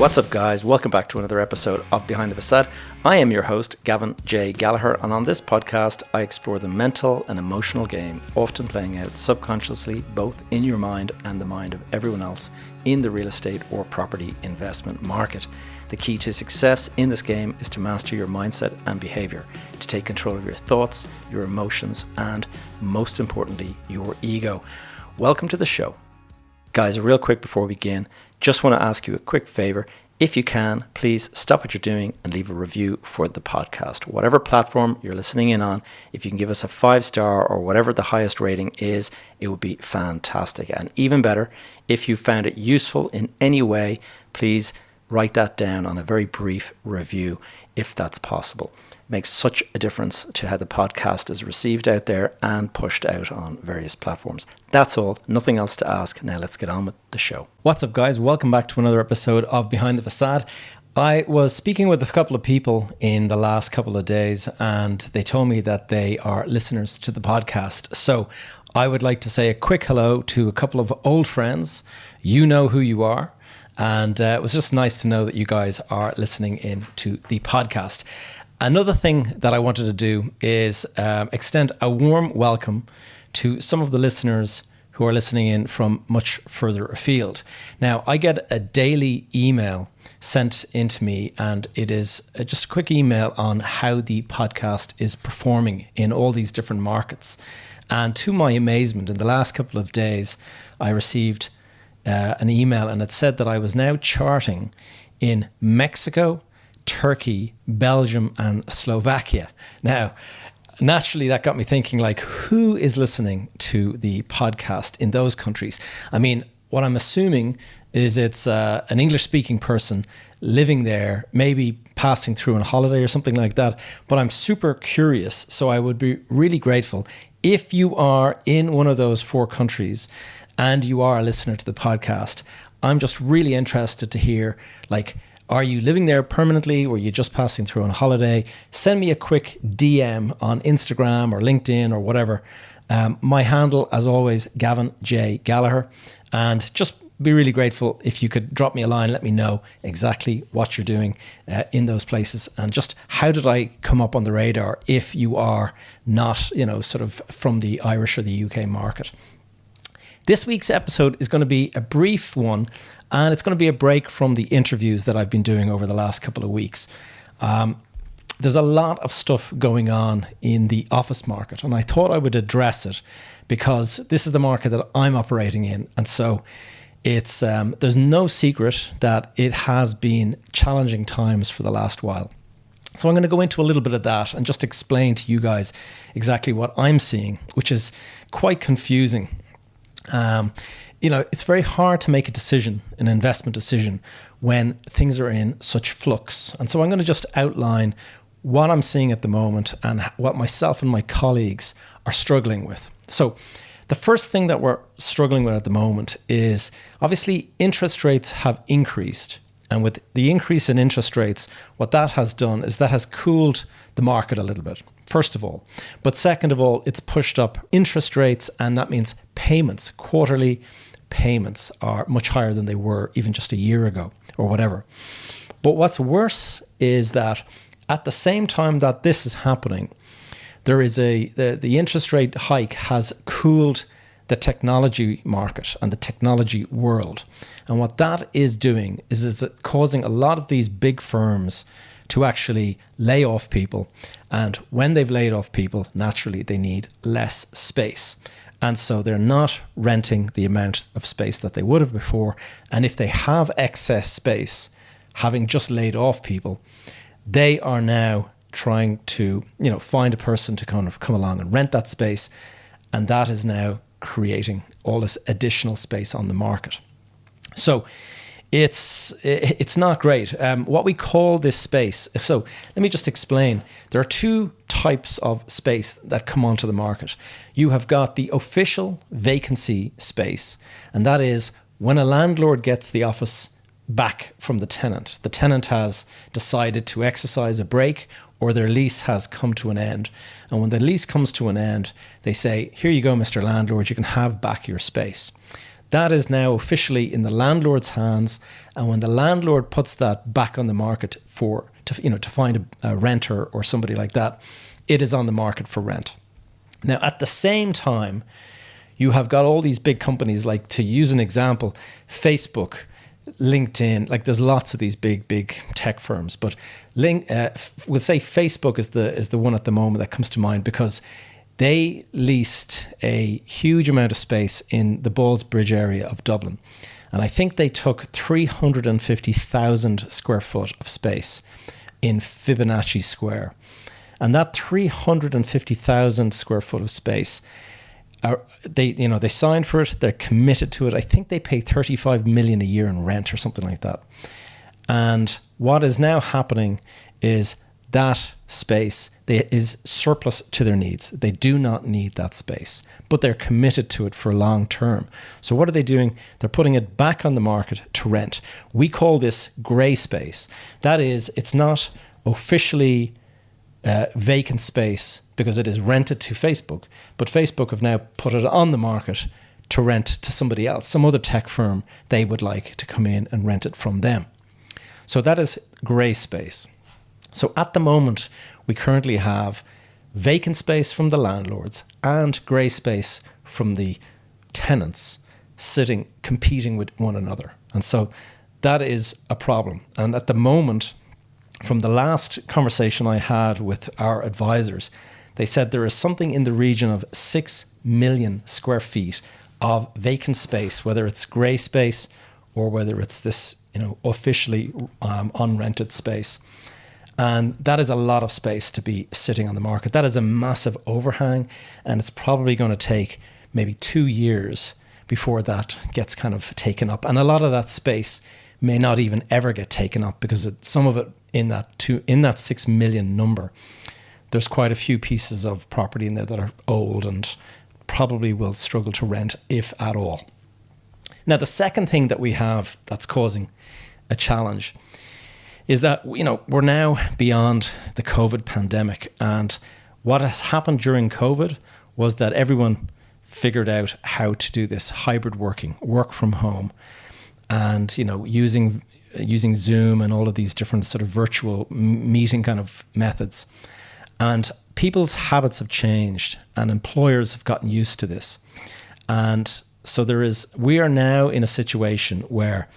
What's up, guys? Welcome back to another episode of Behind the Facade. I am your host, Gavin J. Gallagher, and on this podcast, I explore the mental and emotional game often playing out subconsciously, both in your mind and the mind of everyone else in the real estate or property investment market. The key to success in this game is to master your mindset and behavior, to take control of your thoughts, your emotions, and most importantly, your ego. Welcome to the show. Guys, real quick before we begin, just want to ask you a quick favor. If you can, please stop what you're doing and leave a review for the podcast. Whatever platform you're listening in on, if you can give us a 5-star or whatever the highest rating is, it would be fantastic. And even better, if you found it useful in any way, please write that down on a very brief review if that's possible. It makes such a difference to how the podcast is received out there and pushed out on various platforms. That's all, nothing else to ask. Now let's get on with the show. What's up, guys? Welcome back to another episode of Behind the Facade. I was speaking with a couple of people in the last couple of days and they told me that they are listeners to the podcast. So I would like to say a quick hello to a couple of old friends. You know who you are. And it was just nice to know that you guys are listening in to the podcast. Another thing that I wanted to do is extend a warm welcome to some of the listeners who are listening in from much further afield. Now, I get a daily email sent into me, and it is just a quick email on how the podcast is performing in all these different markets. And to my amazement, in the last couple of days, I received an email, and it said that I was now charting in Mexico, Turkey, Belgium, and Slovakia. Now, naturally, that got me thinking, like, who is listening to the podcast in those countries? I mean, what I'm assuming is it's an English-speaking person living there, maybe passing through on holiday or something like that. But I'm super curious, so I would be really grateful if you are in one of those 4 countries and you are a listener to the podcast. I'm just really interested to hear, like, are you living there permanently? Were you just passing through on holiday? Send me a quick DM on Instagram or LinkedIn or whatever. My handle, as always, Gavin J. Gallagher. And just be really grateful if you could drop me a line, let me know exactly what you're doing in those places. And just how did I come up on the radar if you are not, sort of from the Irish or the UK market. This week's episode is going to be a brief one, and it's going to be a break from the interviews that I've been doing over the last couple of weeks. There's a lot of stuff going on in the office market, and I thought I would address it because this is the market that I'm operating in. And so it's there's no secret that it has been challenging times for the last while. So I'm going to go into a little bit of that and just explain to you guys exactly what I'm seeing, which is quite confusing. It's very hard to make a decision, an investment decision, when things are in such flux. And so I'm going to just outline what I'm seeing at the moment and what myself and my colleagues are struggling with. So the first thing that we're struggling with at the moment is obviously interest rates have increased. And with the increase in interest rates, what that has done is that has cooled the market a little bit, first of all. But second of all, it's pushed up interest rates, and that means payments, quarterly payments are much higher than they were even just a year ago or whatever. But what's worse is that at the same time that this is happening, there is the interest rate hike has cooled the technology market and the technology world. And what that is doing is it's causing a lot of these big firms to actually lay off people. And when they've laid off people, naturally they need less space. And so they're not renting the amount of space that they would have before. And if they have excess space, having just laid off people, they are now trying to, find a person to kind of come along and rent that space. And that is now creating all this additional space on the market. So it's not great. What we call this space, so let me just explain. There are 2 types of space that come onto the market. You have got the official vacancy space, and that is when a landlord gets the office back from the tenant has decided to exercise a break or their lease has come to an end. And when the lease comes to an end, they say, here you go, Mr. Landlord, you can have back your space. that is now officially in the landlord's hands. And when the landlord puts that back on the market to find a renter or somebody like that, it is on the market for rent. Now, at the same time, you have got all these big companies, like, to use an example, Facebook, LinkedIn, like there's lots of these big tech firms, but we'll say Facebook is the one at the moment that comes to mind, because they leased a huge amount of space in the Ballsbridge area of Dublin. And I think they took 350,000 square foot of space in Fibonacci Square. And that 350,000 square foot of space, they signed for it, they're committed to it. I think they pay 35 million a year in rent or something like that. And what is now happening is that space is surplus to their needs. They do not need that space, but they're committed to it for long term. So what are they doing? They're putting it back on the market to rent. We call this grey space. That is, it's not officially vacant space because it is rented to Facebook, but Facebook have now put it on the market to rent to somebody else, some other tech firm. They would like to come in and rent it from them. So that is grey space. So at the moment, we currently have vacant space from the landlords and grey space from the tenants competing with one another. And so that is a problem. And at the moment, from the last conversation I had with our advisors, they said there is something in the region of 6 million square feet of vacant space, whether it's grey space or whether it's this, officially unrented space. And that is a lot of space to be sitting on the market. That is a massive overhang, and it's probably going to take maybe 2 years before that gets kind of taken up. And a lot of that space may not even ever get taken up, because some of it in that 6 million number, there's quite a few pieces of property in there that are old and probably will struggle to rent, if at all. Now, the second thing that we have that's causing a challenge is that, we're now beyond the COVID pandemic. And what has happened during COVID was that everyone figured out how to do this hybrid work from home, and, using Zoom and all of these different sort of virtual meeting kind of methods. And people's habits have changed, and employers have gotten used to this. And so we are now in a situation where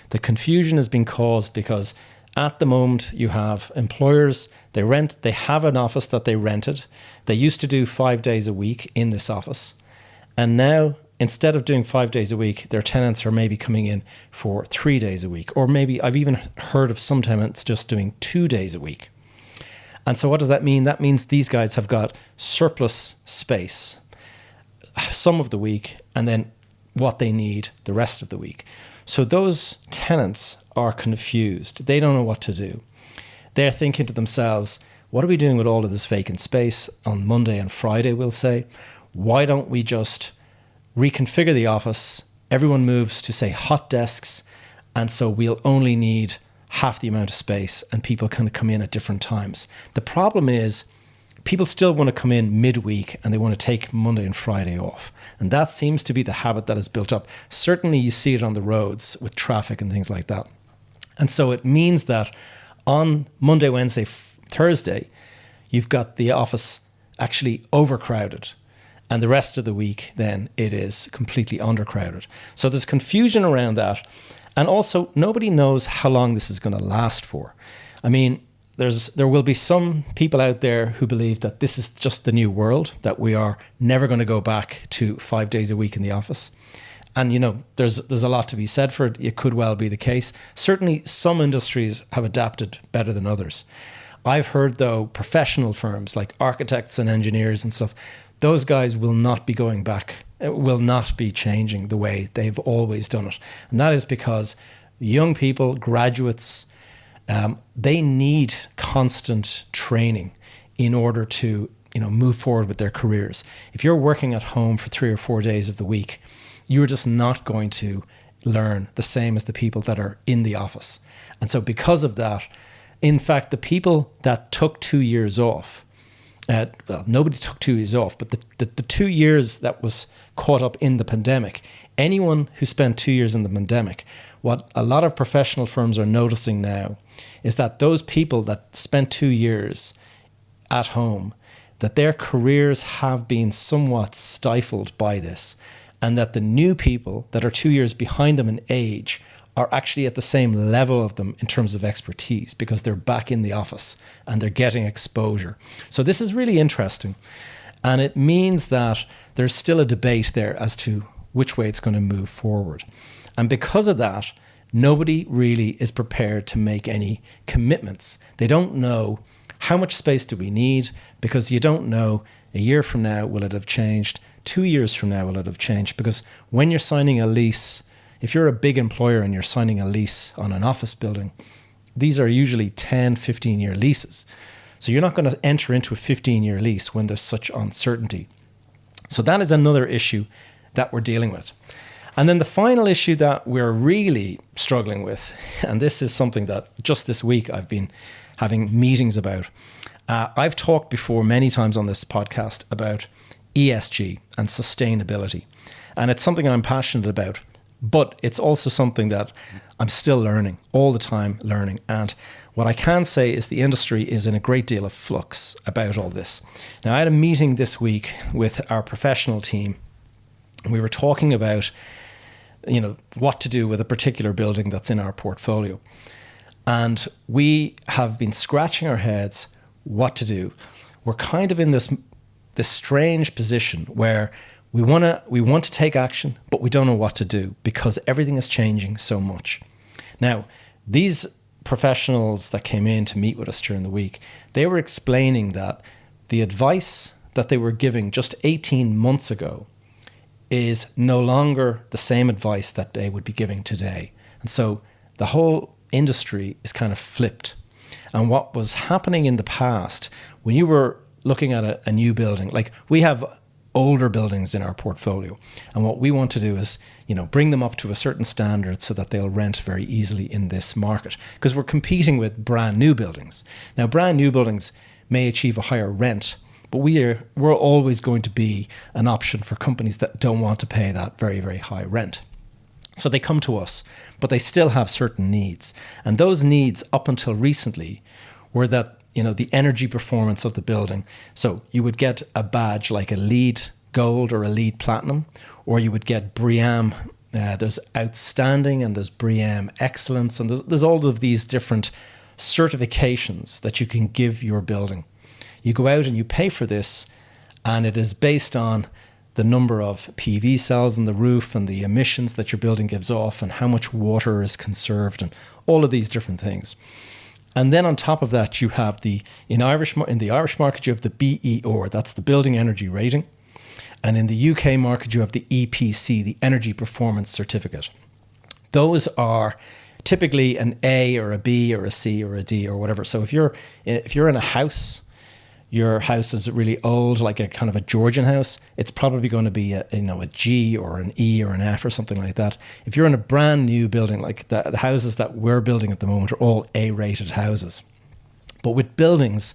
the confusion has been caused because at the moment you have employers, they have an office that they rented. They used to do 5 days a week in this office. And now, instead of doing 5 days a week, their tenants are maybe coming in for 3 days a week. Or maybe I've even heard of some tenants just doing 2 days a week. And so what does that mean? That means these guys have got surplus space some of the week, and then what they need the rest of the week. So those tenants are confused. They don't know what to do. They're thinking to themselves, what are we doing with all of this vacant space on Monday and Friday, we'll say? Why don't we just reconfigure the office? Everyone moves to, say, hot desks, and so we'll only need half the amount of space and people can come in at different times. The problem is people still want to come in midweek and they want to take Monday and Friday off. And that seems to be the habit that has built up. Certainly you see it on the roads with traffic and things like that. And so it means that on Monday, Wednesday, Thursday, you've got the office actually overcrowded. And the rest of the week, then, it is completely undercrowded. So there's confusion around that. And also, nobody knows how long this is going to last for. I mean, there will be some people out there who believe that this is just the new world, that we are never going to go back to 5 days a week in the office. And, there's a lot to be said for it. It could well be the case. Certainly, some industries have adapted better than others. I've heard, though, professional firms like architects and engineers and stuff, those guys will not be going back, will not be changing the way they've always done it. And that is because young people, graduates, they need constant training in order to, move forward with their careers. If you're working at home for 3 or 4 days of the week, you're just not going to learn the same as the people that are in the office. And so because of that, in fact, the people that took 2 years off, nobody took 2 years off, but the 2 years that was caught up in the pandemic, anyone who spent 2 years in the pandemic, what a lot of professional firms are noticing now is that those people that spent 2 years at home, that their careers have been somewhat stifled by this, and that the new people that are 2 years behind them in age are actually at the same level of them in terms of expertise because they're back in the office and they're getting exposure. So this is really interesting. And it means that there's still a debate there as to which way it's going to move forward. And because of that, nobody really is prepared to make any commitments. They don't know how much space do we need, because you don't know a year from now, will it have changed? 2 years from now, will it have changed? Because when you're signing a lease, if you're a big employer and you're signing a lease on an office building, these are usually 10, 15-year leases. So you're not going to enter into a 15-year lease when there's such uncertainty. So that is another issue that we're dealing with. And then the final issue that we're really struggling with, and this is something that just this week I've been having meetings about. I've talked before many times on this podcast about ESG and sustainability. And it's something I'm passionate about. But it's also something that I'm still learning, all the time learning. And what I can say is the industry is in a great deal of flux about all this. Now, I had a meeting this week with our professional team. We were talking about, what to do with a particular building that's in our portfolio. And we have been scratching our heads what to do. We're kind of in this strange position where we want to take action, but we don't know what to do because everything is changing so much. Now, these professionals that came in to meet with us during the week, they were explaining that the advice that they were giving just 18 months ago is no longer the same advice that they would be giving today. And so the whole industry is kind of flipped. And what was happening in the past, when you were looking at a new building, like we have older buildings in our portfolio. And what we want to do is, bring them up to a certain standard so that they'll rent very easily in this market. Because we're competing with brand new buildings. Now, brand new buildings may achieve a higher rent, but we're always going to be an option for companies that don't want to pay that very, very high rent. So they come to us, but they still have certain needs. And those needs up until recently were that the energy performance of the building. So you would get a badge like a LEED Gold or a LEED Platinum, or you would get BREEAM. There's Outstanding and there's BREEAM Excellence, and there's all of these different certifications that you can give your building. You go out and you pay for this, and it is based on the number of PV cells in the roof and the emissions that your building gives off and how much water is conserved and all of these different things. And then on top of that, you have in the Irish market, you have the BER, that's the Building Energy Rating. And in the UK market, you have the EPC, the Energy Performance Certificate. Those are typically an A or a B or a C or a D or whatever. So if you're in a house, your house is really old, like a kind of a Georgian house, it's probably going to be a G or an E or an F or something like that. If you're in a brand new building, like the houses that we're building at the moment are all A-rated houses. But with buildings,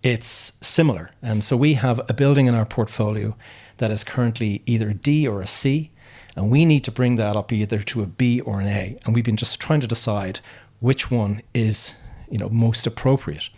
it's similar. And so we have a building in our portfolio that is currently either D or a C, and we need to bring that up either to a B or an A. And we've been just trying to decide which one is, most appropriate.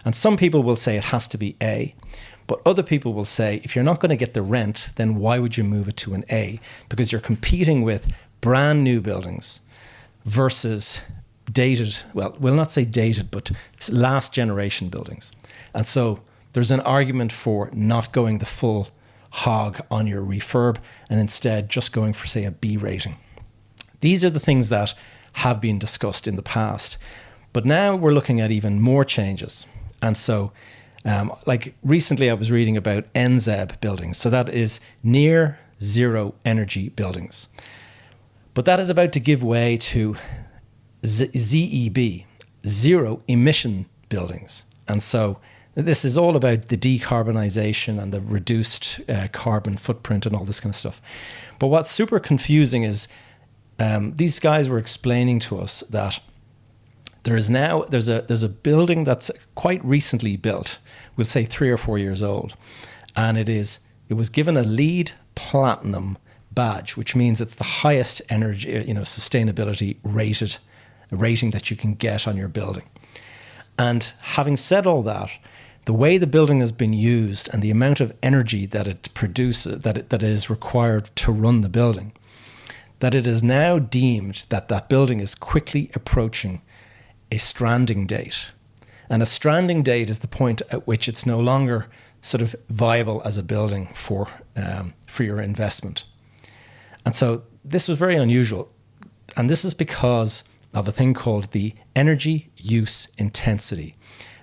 And some people will say it has to be A, but other people will say if you're not going to get the rent, then why would you move it to an A? Because you're competing with brand new buildings versus dated, well, we'll not say dated, but last generation buildings. And so there's an argument for not going the full hog on your refurb and instead just going for, say, a B rating. These are the things that have been discussed in the past. But now we're looking at even more changes. And so, like recently I was reading about NZEB buildings. So that is near zero energy buildings. But that is about to give way to ZEB, zero emission buildings. And so this is all about the decarbonisation and the reduced carbon footprint and all this kind of stuff. But what's super confusing is these guys were explaining to us that there's a building that's quite recently built, we'll say 3 or 4 years old, and it was given a LEED Platinum badge, which means it's the highest energy, sustainability rating that you can get on your building. And having said all that, the way the building has been used and the amount of energy that it produces, that is required to run the building, that it is now deemed that building is quickly approaching a stranding date. And a stranding date is the point at which it's no longer sort of viable as a building for your investment. And so this was very unusual. And this is because of a thing called the energy use intensity.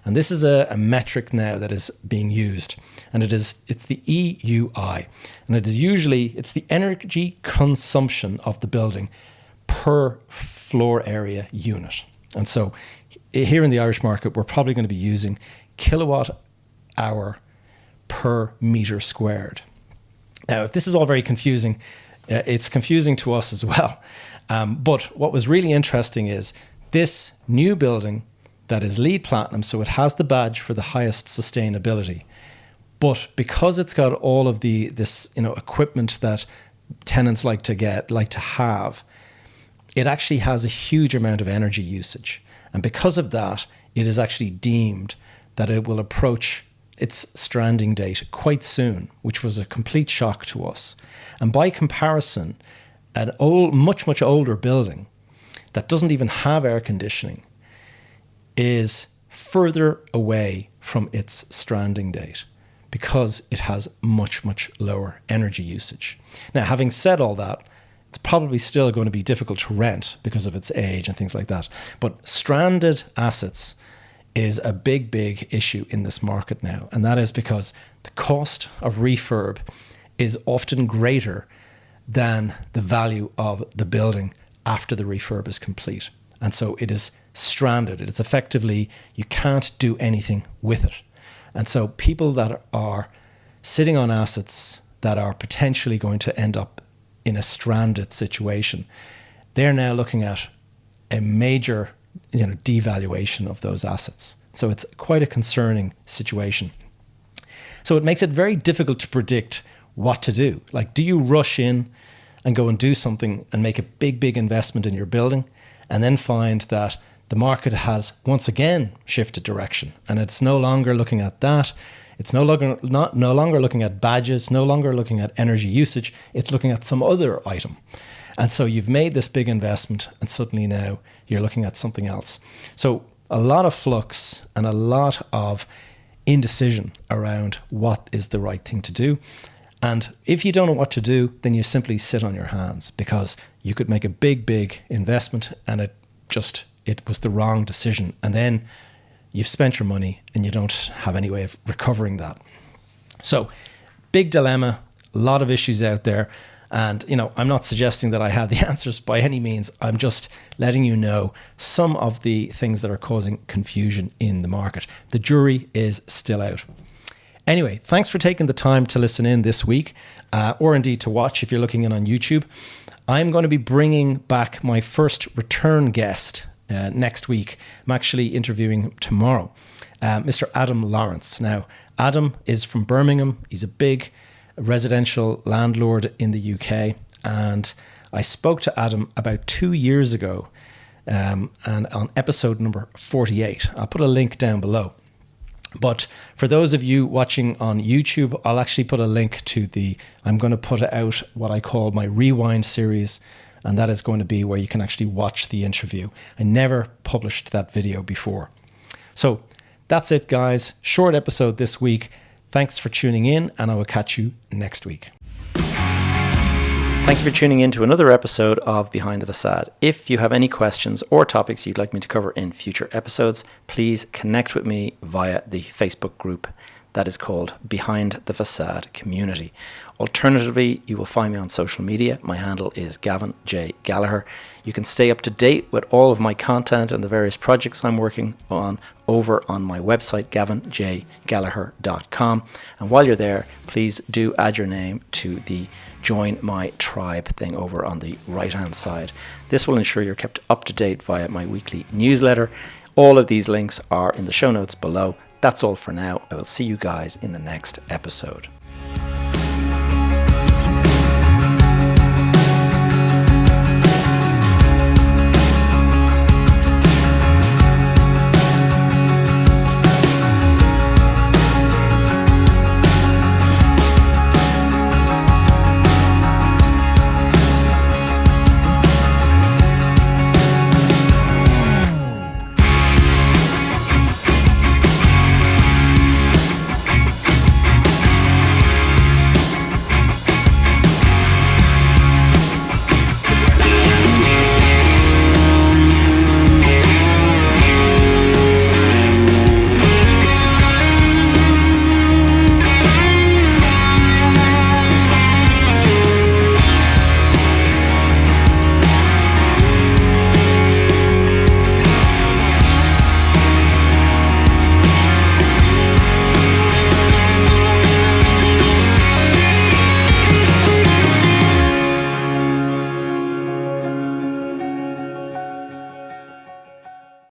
And this is a metric now that is being used. And it's the EUI. And it's the energy consumption of the building per floor area unit. And so here in the Irish market, we're probably going to be using kilowatt hour per meter squared. Now, if this is all very confusing, it's confusing to us as well. But what was really interesting is this new building that is LEED Platinum, so it has the badge for the highest sustainability. But because it's got all of this equipment that tenants like to have, it actually has a huge amount of energy usage. And because of that, it is actually deemed that it will approach its stranding date quite soon, which was a complete shock to us. And by comparison, an much older building that doesn't even have air conditioning is further away from its stranding date because it has much lower energy usage. Now, having said all that, it's probably still going to be difficult to rent because of its age and things like that. But stranded assets is a big issue in this market now. And that is because the cost of refurb is often greater than the value of the building after the refurb is complete. And so it is stranded. It's effectively, you can't do anything with it. And so people that are sitting on assets that are potentially going to end up in a stranded situation, they're now looking at a major devaluation of those assets. So it's quite a concerning situation. So it makes it very difficult to predict what to do. Like, do you rush in and go and do something and make a big investment in your building and then find that the market has once again shifted direction and it's no longer looking at that? It's no longer looking at badges, no longer looking at energy usage. It's looking at some other item. And so you've made this big investment and suddenly now you're looking at something else. So a lot of flux and a lot of indecision around what is the right thing to do. And if you don't know what to do, then you simply sit on your hands because you could make a big investment and it was the wrong decision. And then you've spent your money and you don't have any way of recovering that. So big dilemma, a lot of issues out there. And, I'm not suggesting that I have the answers by any means. I'm just letting you know some of the things that are causing confusion in the market. The jury is still out. Anyway, thanks for taking the time to listen in this week, or indeed to watch if you're looking in on YouTube. I'm going to be bringing back my first return guest next week. I'm actually interviewing him tomorrow, Mr. Adam Lawrence. Now, Adam is from Birmingham. He's a big residential landlord in the UK. And I spoke to Adam about 2 years ago and on episode number 48. I'll put a link down below. But for those of you watching on YouTube, I'll actually put a link to I'm going to put out what I call my Rewind series. And that is going to be where you can actually watch the interview. I never published that video before. So that's it, guys. Short episode this week. Thanks for tuning in, and I will catch you next week. Thank you for tuning in to another episode of Behind the Facade. If you have any questions or topics you'd like me to cover in future episodes, please connect with me via the Facebook group that is called Behind the Facade Community. Alternatively, you will find me on social media. My handle is Gavin J. Gallagher. You can stay up to date with all of my content and the various projects I'm working on over on my website, gavinjgallagher.com. And while you're there, please do add your name to the Join My Tribe thing over on the right-hand side. This will ensure you're kept up to date via my weekly newsletter. All of these links are in the show notes below. That's all for now. I will see you guys in the next episode.